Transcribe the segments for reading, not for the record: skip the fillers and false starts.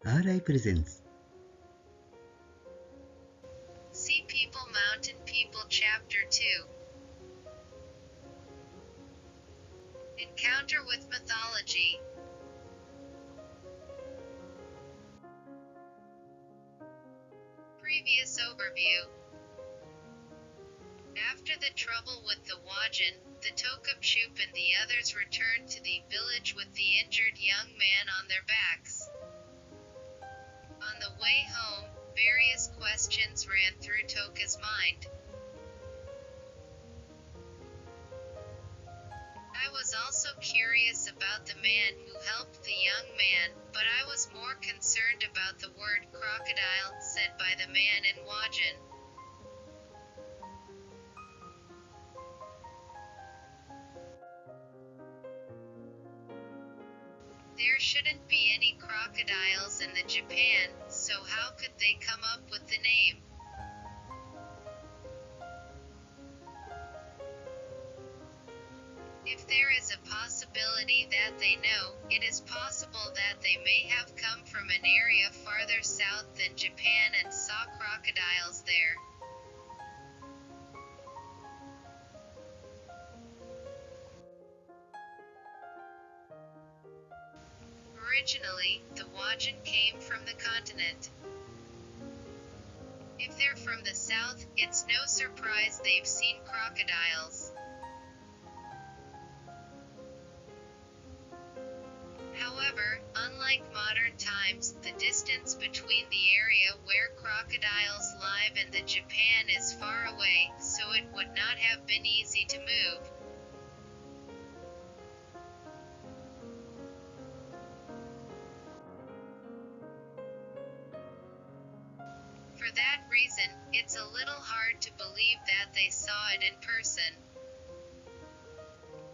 R.I. Presents. Sea People Mountain People Chapter 2 Encounter with Mythology. Previous overview. After the trouble with the Wajin, the Tokapcup and the others returned to the village with the injured young man on their backs. On the way home, various questions ran through Touka's mind. I was also curious about the man who helped the young man, but I was more concerned about the word crocodile said by the man in Wajin. There shouldn't be any crocodiles in the Japan, so how could they come up with the name? If there is a possibility that they know, it is possible that they may have come from an area farther south than Japan and saw crocodiles there. Originally, the Wajin came from the continent. If they're from the south, it's no surprise they've seen crocodiles. However, unlike modern times, the distance between the area where crocodiles live and the Japan is far away, so it would not have been easy to move. For that reason, it's a little hard to believe that they saw it in person.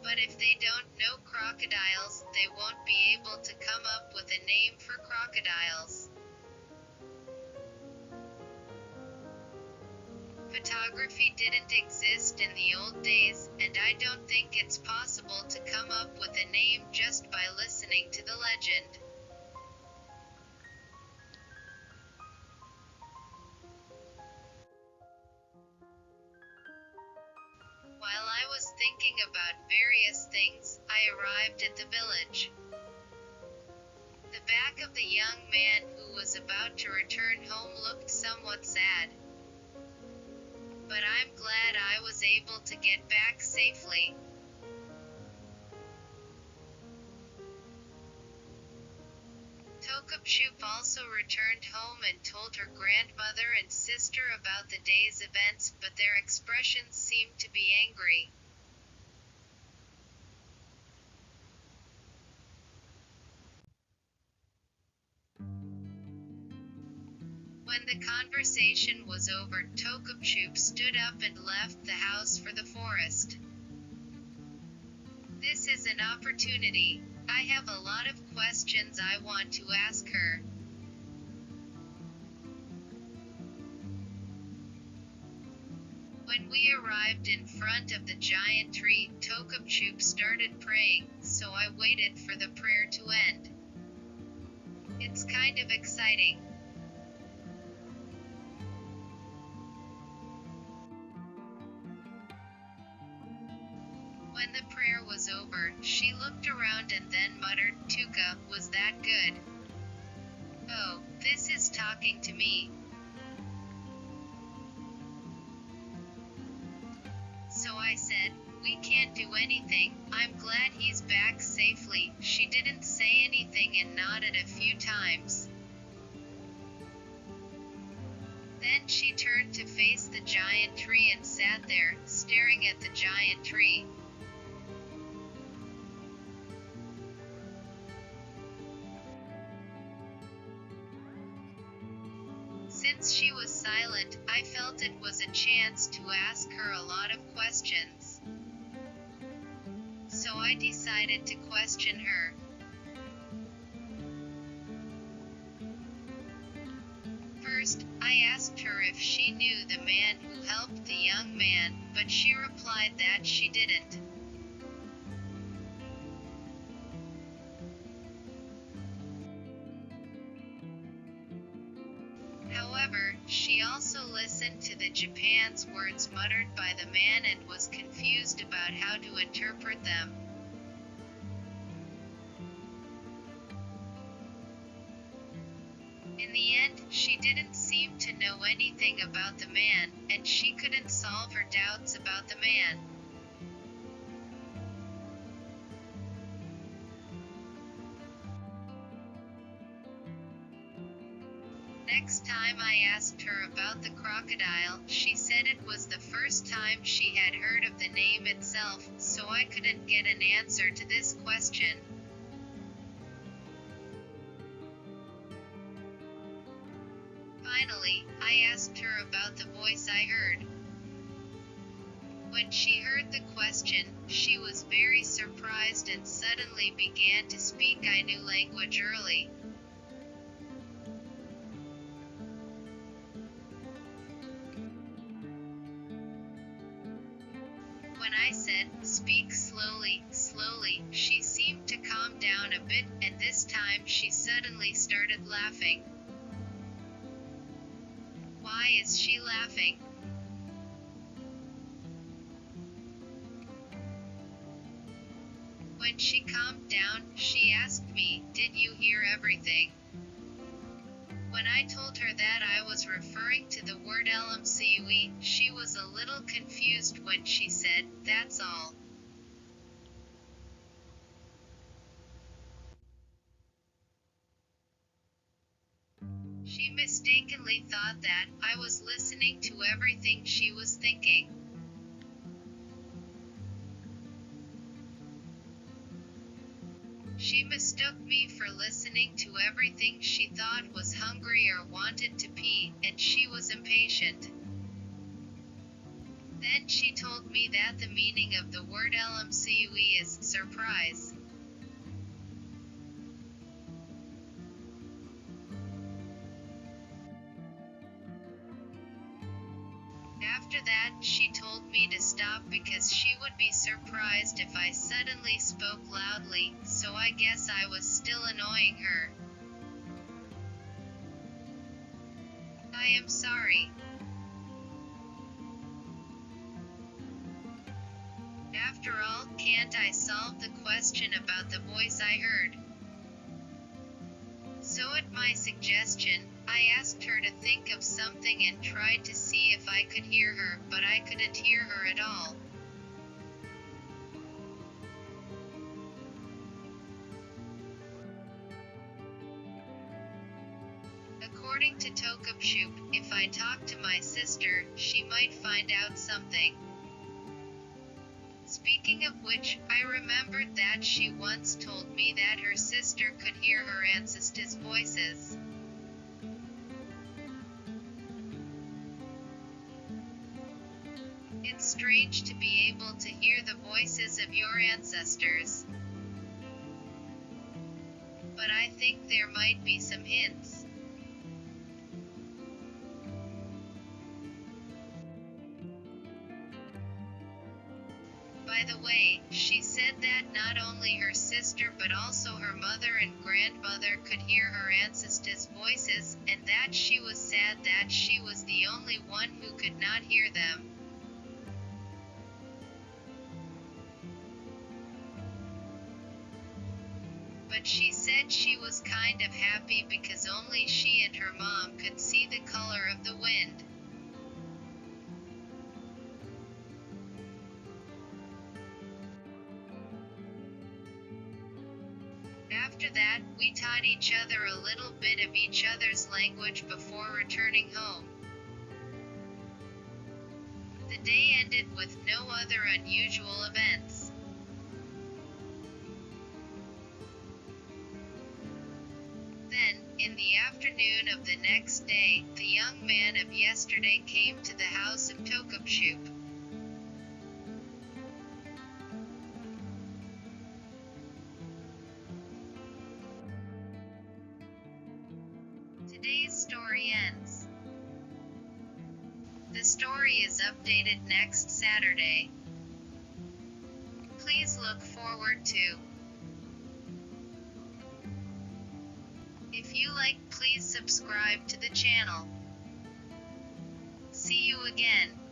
But if they don't know crocodiles, they won't be able to come up with a name for crocodiles. Photography didn't exist in the old days, and I don't think it's possible to come up with a name just by listening to the legend. While I was thinking about various things, I arrived at the village. The back of the young man who was about to return home looked somewhat sad. But I'm glad I was able to get back safely. Tokapcup also returned home and told her grandmother and sister about the day's events, but their expressions seemed to be angry. When the conversation was over, Tokapcup stood up and left the house for the forest. This is an opportunity. I have a lot of questions I want to ask her. When we arrived in front of the giant tree, Tokapcup started praying, so I waited for the prayer to end. It's kind of exciting. When the prayer was over, she looked around and then muttered, "Touka, was that good?" "Oh, this is talking to me." So I said, "We can't do anything, I'm glad he's back safely." She didn't say anything and nodded a few times. Then she turned to face the giant tree and sat there, staring at the giant tree. Since she was silent, I felt it was a chance to ask her a lot of questions. So I decided to question her. First, I asked her if she knew the man who helped the young man, but she replied that she didn't. However, she also listened to the Japan's words muttered by the man and was confused about how to interpret them. In the end, she didn't seem to know anything about the man, and she couldn't solve her doubts about the man. Next time I asked her about the crocodile, she said it was the first time she had heard of the name itself, so I couldn't get an answer to this question. Finally, I asked her about the voice I heard. When she heard the question, she was very surprised and suddenly began to speak I knew language early. When I said, "Speak slowly, slowly," she seemed to calm down a bit, and this time she suddenly started laughing. Why is she laughing? When she calmed down, she asked me, "Did you hear everything?" When I told her that I was referring to the word LMCUE, she was a little confused when she said, "That's all." She mistakenly thought that I was listening to everything she was thinking. She mistook me for listening to everything she thought was hungry or wanted to pee, and she was impatient. Then she told me that the meaning of the word LMCUE is surprise. After that, she told me to stop because she would be surprised if I suddenly spoke loudly, so I guess I was still annoying her. I am sorry. After all, can't I solve the question about the voice I heard? So at my suggestion, I asked her to think of something and tried to see if I could hear her, but I couldn't hear her at all. According to Tokapcup, if I talk to my sister, she might find out something. Speaking of which, I remembered that she once told me that her sister could hear her ancestors' voices. It's strange to be able to hear the voices of your ancestors. But I think there might be some hints. By the way, she said that not only her sister but also her mother and grandmother could hear her ancestors' voices, and that she was sad that she was the only one who could not hear them. But she said she was kind of happy because only she and her mom could see the color of the wind. After that, we taught each other a little bit of each other's language before returning home. The day ended with no other unusual events. Then, in the afternoon of the next day, the young man of yesterday came to the house of Tokapcup. Today's story ends. The story is updated next Saturday. Please look forward to. If you like, please subscribe to the channel. See you again.